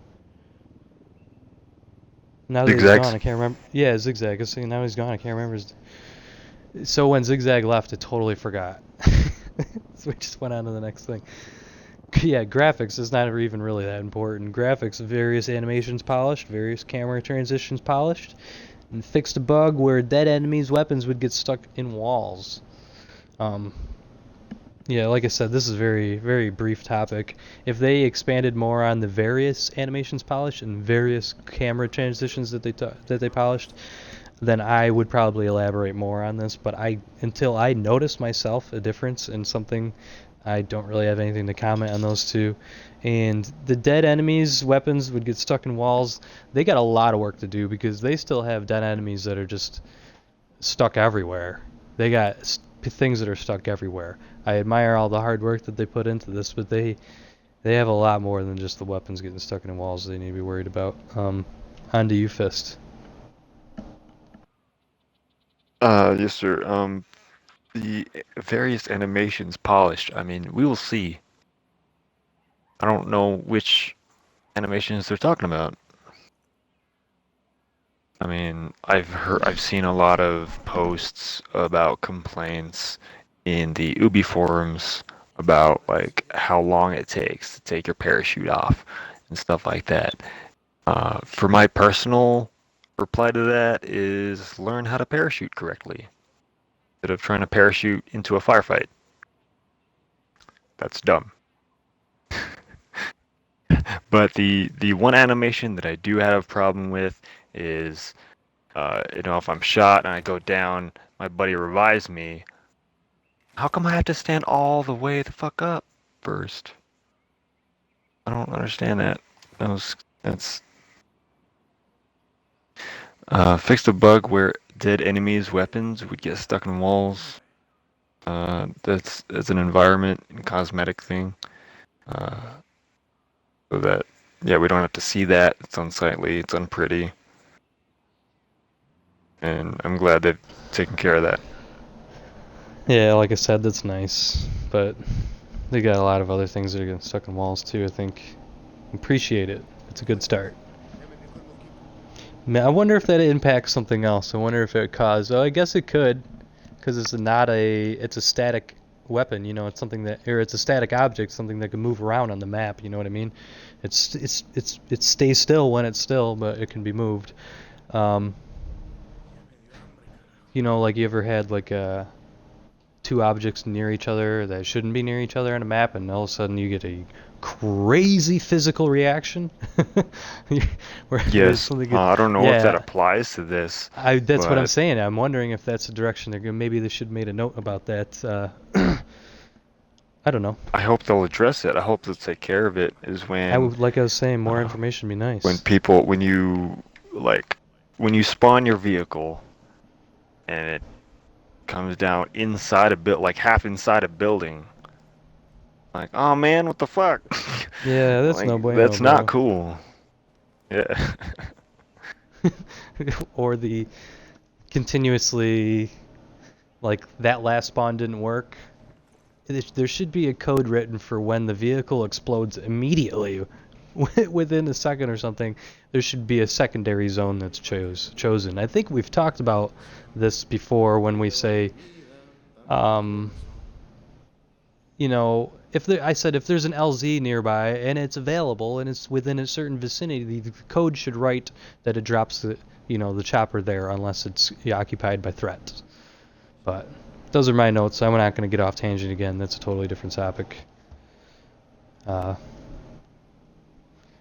Now that he's gone, Zigzags. I can't remember. Yeah, Zigzag. I was saying now he's gone. I can't remember. So when Zigzag left, I totally forgot. So we just went on to the next thing. Yeah, graphics is not even really that important. Graphics, various animations polished, various camera transitions polished, and fixed a bug where dead enemies' weapons would get stuck in walls. Um, yeah, like I said, this is a very, very brief topic. If they expanded more on the various animations polished and various camera transitions that they polished, then I would probably elaborate more on this. But until I notice myself a difference in something, I don't really have anything to comment on those two. And the dead enemies' weapons would get stuck in walls. They got a lot of work to do because they still have dead enemies that are just stuck everywhere. They got things that are stuck everywhere. I admire all the hard work that they put into this, but they have a lot more than just the weapons getting stuck in walls they need to be worried about. On to you, Fist. Yes, sir. The various animations polished. I mean, we will see. I don't know which animations they're talking about. I mean, I've seen a lot of posts about complaints in the Ubi forums about like how long it takes to take your parachute off and stuff like that. For my personal reply to that is learn how to parachute correctly instead of trying to parachute into a firefight. That's dumb. But the one animation that I do have a problem with is, if I'm shot and I go down, my buddy revives me. How come I have to stand all the way the fuck up first? I don't understand that. That's fixed a bug where dead enemies' weapons would get stuck in walls. That's an environment and cosmetic thing. Uh, so that yeah, we don't have to see that. It's unsightly. It's unpretty. And I'm glad they've taken care of that. Yeah, like I said, that's nice, but they got a lot of other things that are getting stuck in walls too. I think appreciate it. It's a good start. Man, I wonder if that impacts something else. I wonder if it caused. Oh, I guess it could because it's a static weapon. You know, it's something that, or it's a static object, something that can move around on the map. You know what I mean? It stays still when it's still, but it can be moved. Um, you know, like you ever had like two objects near each other that shouldn't be near each other on a map, and all of a sudden you get a crazy physical reaction. Where Yes. something I don't know if that yeah, applies to this, that's what I'm but saying. I'm wondering if that's the direction they're going. Maybe they should have made a note about that. I don't know. I hope they'll address it. I hope they'll take care of it. Is I when would, like I was saying, more uh, information would be when nice. people when you like when you spawn your vehicle and it comes down inside a bit like half inside a building. Like, oh man, what the fuck? Yeah, that's no Like, bueno, that's not bro. cool. Yeah. Or the continuously, like, that last spawn didn't work. There should be a code written for when the vehicle explodes immediately, within a second or something. There should be a secondary zone that's chosen. I think we've talked about this before when we say, um, you know, I said if there's an LZ nearby and it's available and it's within a certain vicinity, the code should write that it drops the chopper there unless it's occupied by threats. But those are my notes. I'm not going to get off tangent again. That's a totally different topic.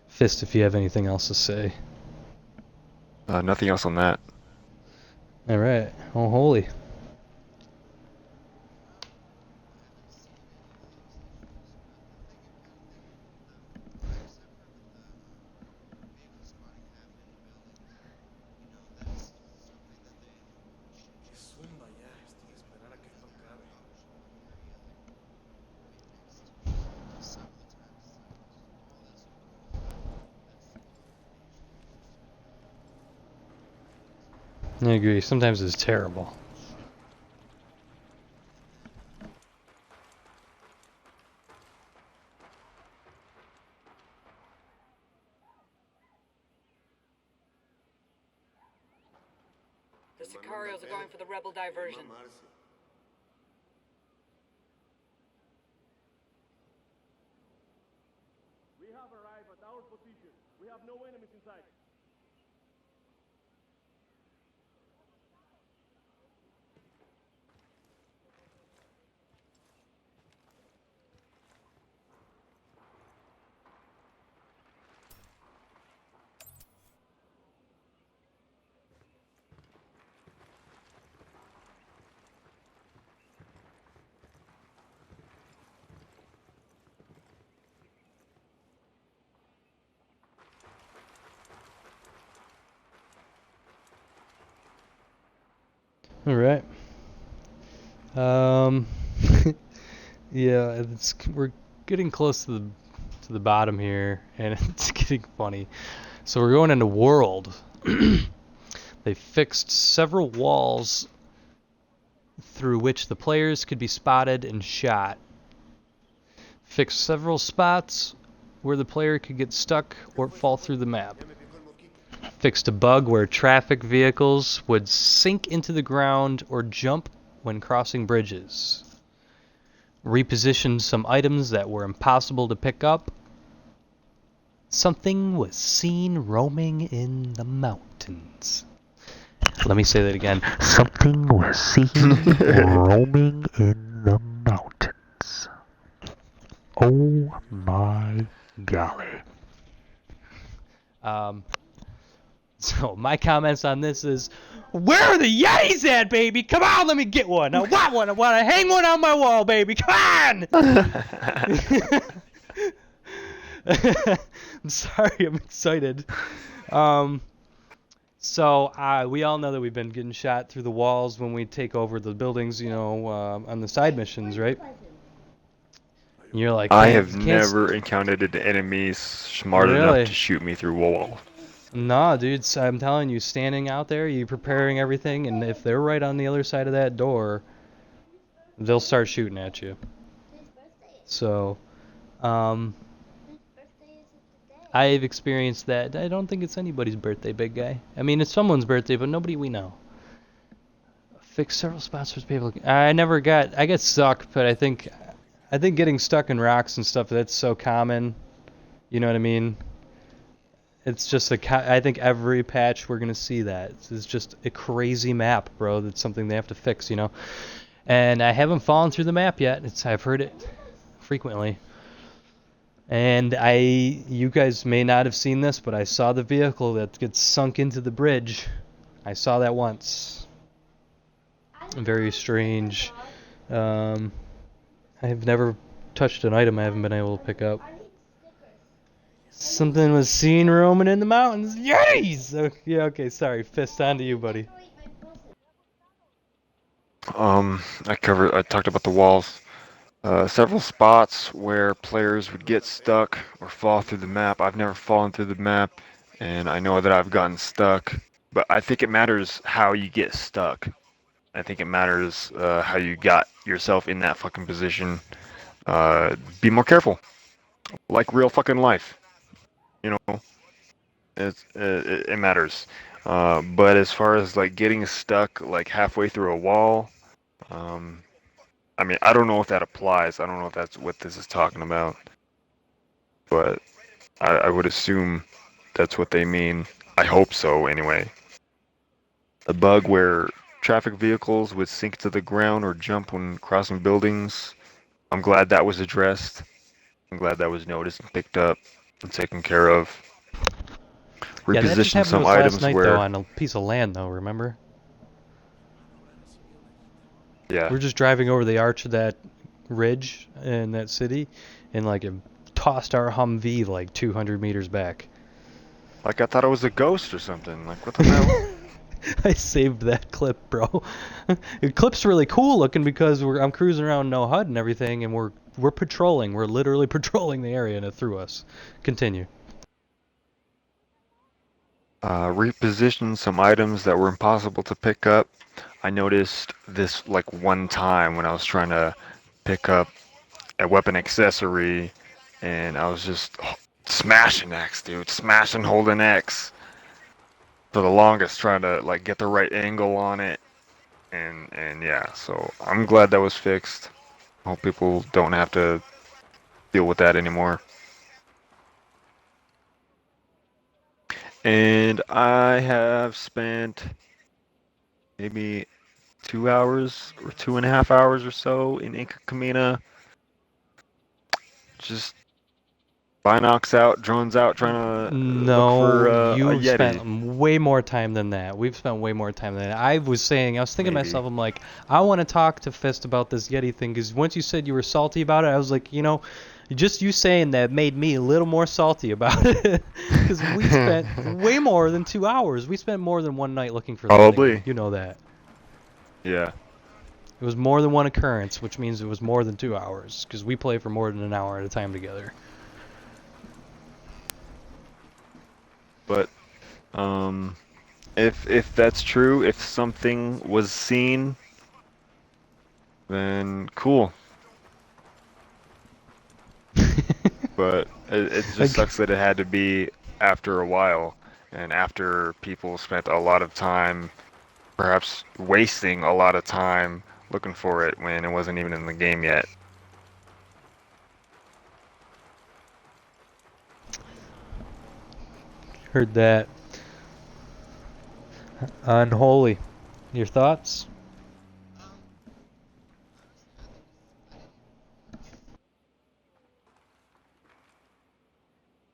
Fist, if you have anything else to say. Nothing else on that. All right. Oh, holy. I agree. Sometimes it's terrible. The Sicarios are going for the rebel diversion. We have arrived at our position. We have no enemies in sight. All right. Um, yeah, we're getting close to the bottom here, and it's getting funny. So we're going into World. They fixed several walls through which the players could be spotted and shot. Fixed several spots where the player could get stuck or fall through the map. Fixed a bug where traffic vehicles would sink into the ground or jump when crossing bridges. Repositioned some items that were impossible to pick up. Something was seen roaming in the mountains. Let me say that again. Something was seen roaming in the mountains. Oh my golly. So my comments on this is, where are the Yetis at, baby? Come on, let me get one. I want one. I want to hang one on my wall, baby. Come on! I'm sorry, I'm excited. So we all know that we've been getting shot through the walls when we take over the buildings, on the side missions, right? And you're like, I can't, have can't, never encountered an enemy smart enough really? to shoot me through a wall. Nah, dude, I'm telling you, standing out there, you preparing everything, and if they're right on the other side of that door, they'll start shooting at you. So, I've experienced that. I don't think it's anybody's birthday, big guy. I mean, it's someone's birthday, but nobody we know. Fix several spots for people. I got stuck, but I think getting stuck in rocks and stuff, that's so common. You know what I mean? It's just I think every patch we're gonna see that. It's just a crazy map, bro. That's something they have to fix, you know. And I haven't fallen through the map yet. I've heard it frequently. And you guys may not have seen this, but I saw the vehicle that gets sunk into the bridge. I saw that once. Very strange. I have never touched an item I haven't been able to pick up. Something was seen roaming in the mountains. Yetis! Yeah, okay, sorry. Fist on to you, buddy. I talked about the walls. Several spots where players would get stuck or fall through the map. I've never fallen through the map, and I know that I've gotten stuck. But I think it matters how you get stuck. I think it matters how you got yourself in that fucking position. Be more careful. Like real fucking life. You know, it matters. But as far as like getting stuck like halfway through a wall, I mean, I don't know if that applies. I don't know if that's what this is talking about. But I would assume that's what they mean. I hope so, anyway. A bug where traffic vehicles would sink to the ground or jump when crossing buildings. I'm glad that was addressed. I'm glad that was noticed and picked up and taken care of. Yeah, that just Reposition happened to some us last items night, though, where... on a piece of land, though, remember? Yeah. We're just driving over the arch of that ridge in that city, and like it tossed our Humvee like 200 meters back. Like I thought it was a ghost or something. Like, what the hell? I saved that clip, bro. The clip's really cool looking because I'm cruising around no HUD and everything, and we're patrolling. We're literally patrolling the area, and it threw us. Continue. Reposition some items that were impossible to pick up. I noticed this like one time when I was trying to pick up a weapon accessory, and I was just smashing X, dude, smashing holding X for the longest, trying to like get the right angle on it, and yeah. So I'm glad that was fixed. Hope people don't have to deal with that anymore. And I have spent maybe 2 hours or 2.5 hours or so in Inca Camina, just binocs out, drones out, trying to look for No, a you've Yeti. spent way more time than that. We've spent way more time than that. I was thinking to Maybe. myself, I'm like, I want to talk to Fist about this Yeti thing, because once you said you were salty about it, I was like, just you saying that made me a little more salty about it. Because we spent way more than 2 hours. We spent more than one night looking for that thing. Probably. You know that. Yeah. It was more than one occurrence, which means it was more than 2 hours, because we play for more than an hour at a time together. But if that's true, if something was seen, then cool. But it just sucks that it had to be after a while, and after people spent a lot of time, perhaps wasting a lot of time looking for it when it wasn't even in the game yet. Heard that. Unholy. Your thoughts?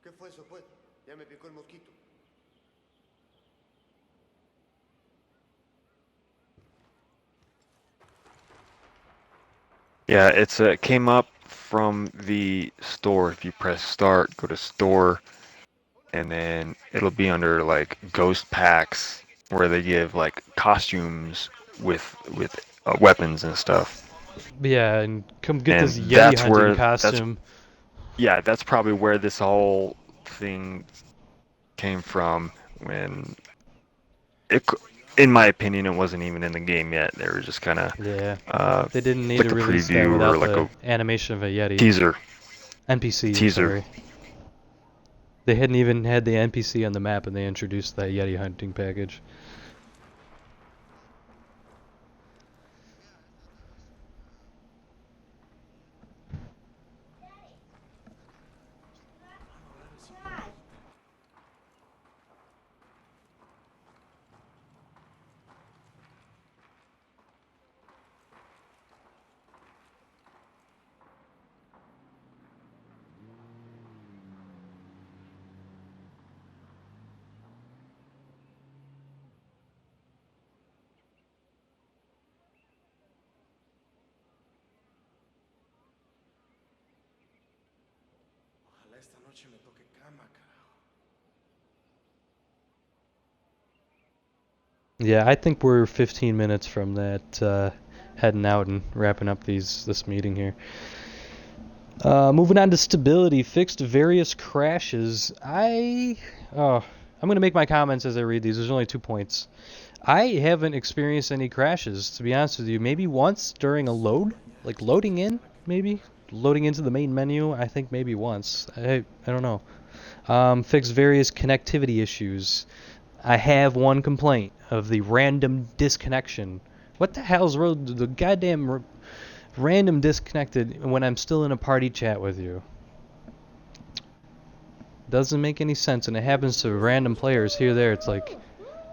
¿Qué fue eso, pues? Ya me picó el mosquito. Yeah, it came up from the store. If you press start, go to store, and then it'll be under like ghost packs where they give like costumes with weapons and stuff. Yeah, and come get And this Yeti that's hunting where costume. that's probably where this whole thing came from. When in my opinion, it wasn't even in the game yet. They were just kind of Yeah. They didn't need like to a release that preview or without like the a animation of a Yeti. teaser. NPC, Teaser. sorry. They hadn't even had the NPC on the map, and they introduced that Yeti hunting package. Yeah, I think we're 15 minutes from that, heading out and wrapping up this meeting here. Moving on to stability, fixed various crashes. I'm gonna make my comments as I read these. There's only 2 points. I haven't experienced any crashes, to be honest with you. Maybe once during a load, like loading in, maybe loading into the main menu. I think maybe once. I don't know. Fixed various connectivity issues. I have one complaint of the random disconnection. What the hell's the goddamn random disconnected when I'm still in a party chat with you? Doesn't make any sense, and it happens to random players here there. It's like,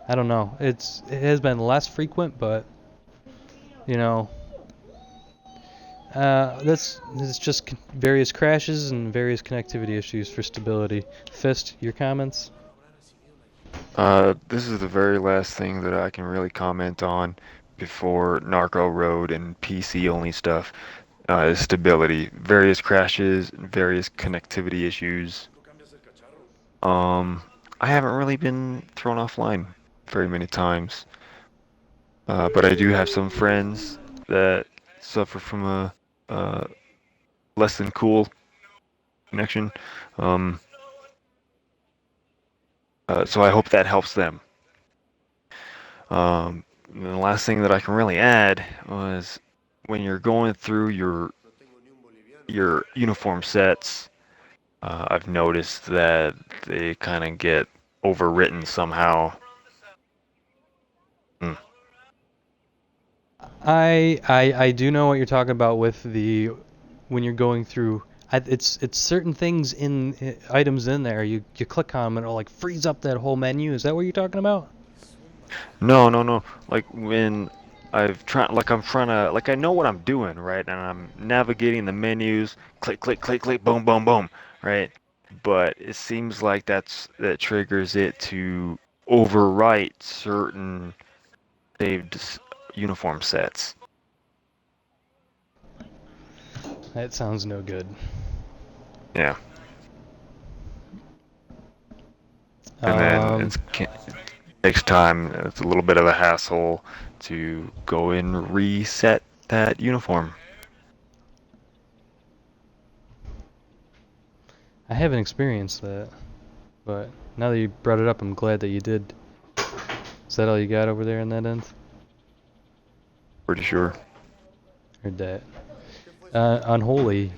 I don't know. It has been less frequent, but you know, this is just various crashes and various connectivity issues for stability. Fist, your comments? This is the very last thing that I can really comment on before Narco Road and PC only stuff. Is stability, various crashes, various connectivity issues. I haven't really been thrown offline very many times, but I do have some friends that suffer from a less than cool connection. Um, so I hope that helps them. The last thing that I can really add was when you're going through your uniform sets, I've noticed that they kind of get overwritten somehow. Mm. I do know what you're talking about with when you're going through. It's certain things items in there. You click on them and it'll like freeze up that whole menu. Is that what you're talking about? No, no, no. Like when I'm trying to, like I know what I'm doing, right? And I'm navigating the menus, click, click, click, click, boom, boom, boom, right? But it seems like that triggers it to overwrite certain saved uniform sets. That sounds no good. Yeah. And then Um, it takes time. It's a little bit of a hassle to go and reset that uniform. I haven't experienced that, but now that you brought it up, I'm glad that you did. Is that all you got over there in that end? Pretty sure. Heard that. Unholy.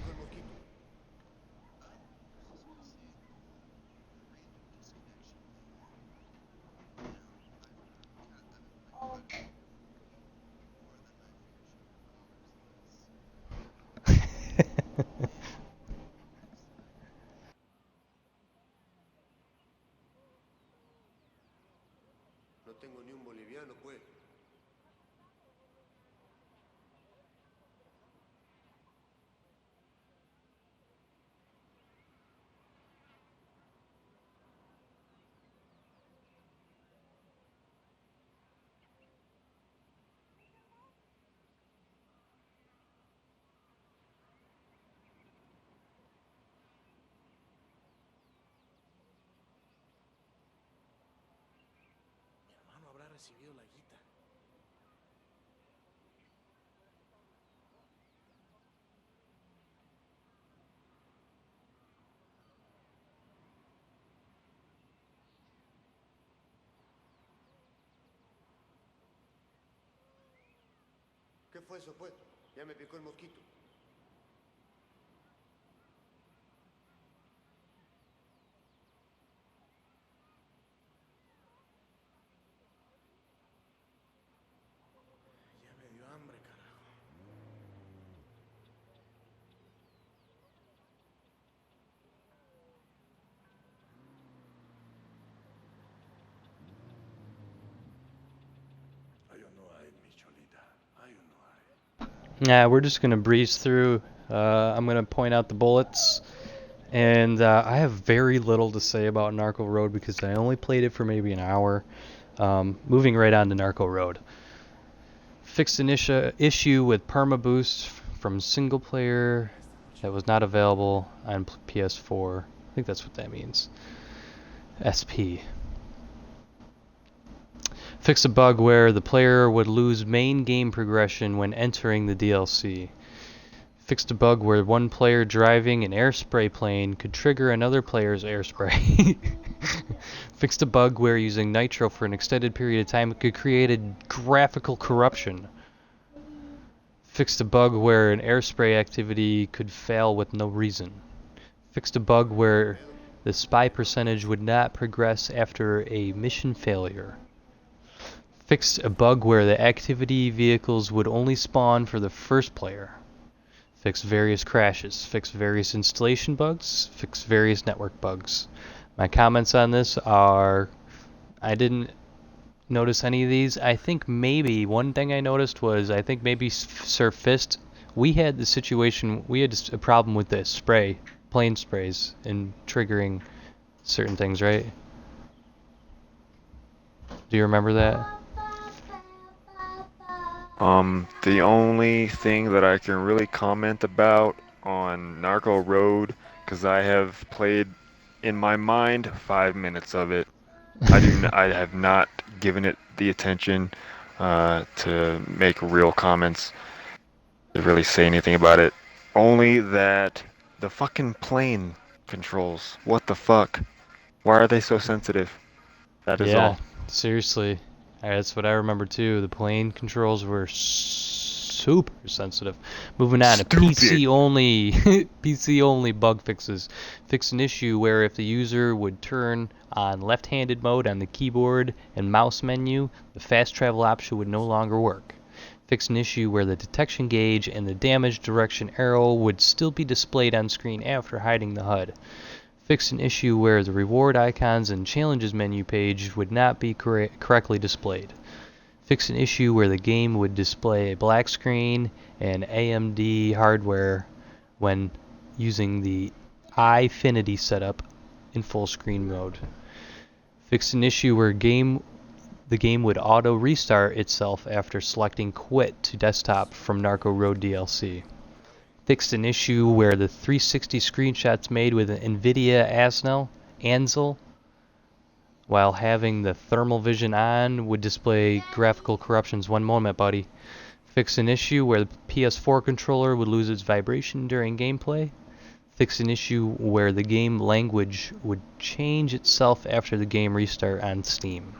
No tengo ni un boliviano, pues. ¿Qué fue eso, pues? Ya me picó el mosquito. Ya me dio hambre, carajo. Hay o no hay, mi cholita. Hay o no hay. Nah, we're just gonna breeze through. I'm gonna point out the bullets, and I have very little to say about Narco Road because I only played it for maybe an hour. Moving right on to Narco Road. Fixed an issue with perma boost from single player that was not available on PS4. I think that's what that means. SP. Fix a bug where the player would lose main game progression when entering the DLC. Fixed a bug where one player driving an air spray plane could trigger another player's air spray. Fixed a bug where using nitro for an extended period of time could create a graphical corruption. Fixed a bug where an air spray activity could fail with no reason. Fixed a bug where the spy percentage would not progress after a mission failure. Fixed a bug where the activity vehicles would only spawn for the first player. Fixed various crashes. Fixed various installation bugs. Fixed various network bugs. My comments on this are, I didn't notice any of these. I think maybe one thing I noticed was, I think maybe Sir Fist, we had the situation, we had a problem with the spray, plane sprays, and triggering certain things, right? Do you remember that? The only thing that I can really comment about on Narco Road, because I have played in my mind 5 minutes of it. I have not given it the attention to make real comments, to really say anything about it. Only that the fucking plane controls. What the fuck? Why are they so sensitive? That is Yeah, all. seriously. That's what I remember too. The plane controls were super sensitive. Moving on to Stupid. PC only. PC only bug fixes. Fix an issue where if the user would turn on left-handed mode on the keyboard and mouse menu, the fast travel option would no longer work. Fix an issue where the detection gauge and the damage direction arrow would still be displayed on screen after hiding the HUD. Fix an issue where the reward icons and challenges menu page would not be correctly displayed. Fix an issue where the game would display a black screen and AMD hardware when using the iFinity setup in full screen mode. Fix an issue where the game would auto restart itself after selecting quit to desktop from Narco Road DLC. Fixed an issue where the 360 screenshots made with an NVIDIA Ansel, while having the thermal vision on, would display graphical corruptions. One moment, buddy. Fix an issue where the PS4 controller would lose its vibration during gameplay. Fix an issue where the game language would change itself after the game restart on Steam.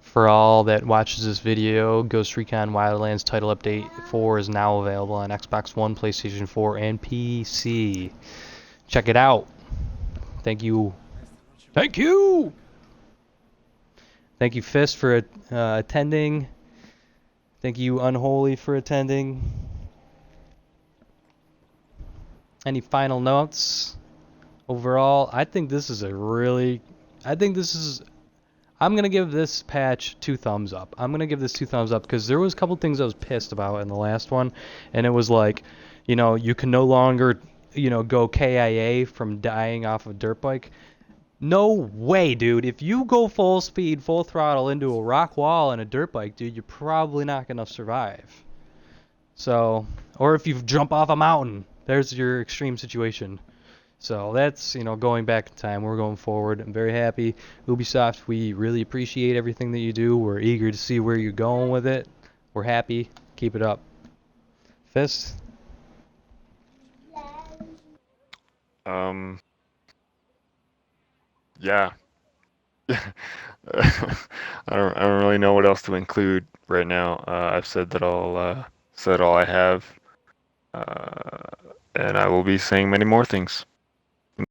For all that watches this video, Ghost Recon Wildlands Title Update 4 is now available on Xbox One, PlayStation 4, and PC. Check it out. Thank you. Thank you! Thank you, Fist, for attending. Thank you, Unholy, for attending. Any final notes? Overall, I think this is I'm going to give this patch 2 thumbs up. I'm going to give this 2 thumbs up because there was a couple things I was pissed about in the last one, and it was like, you can no longer, go KIA from dying off a dirt bike. No way, dude. If you go full speed, full throttle into a rock wall and a dirt bike, dude, you're probably not going to survive. So, or if you jump off a mountain, there's your extreme situation. So that's, going back in time. We're going forward. I'm very happy. Ubisoft, we really appreciate everything that you do. We're eager to see where you're going with it. We're happy. Keep it up. Fist? Yeah. I don't really know what else to include right now. I've said that said all I have, and I will be saying many more things.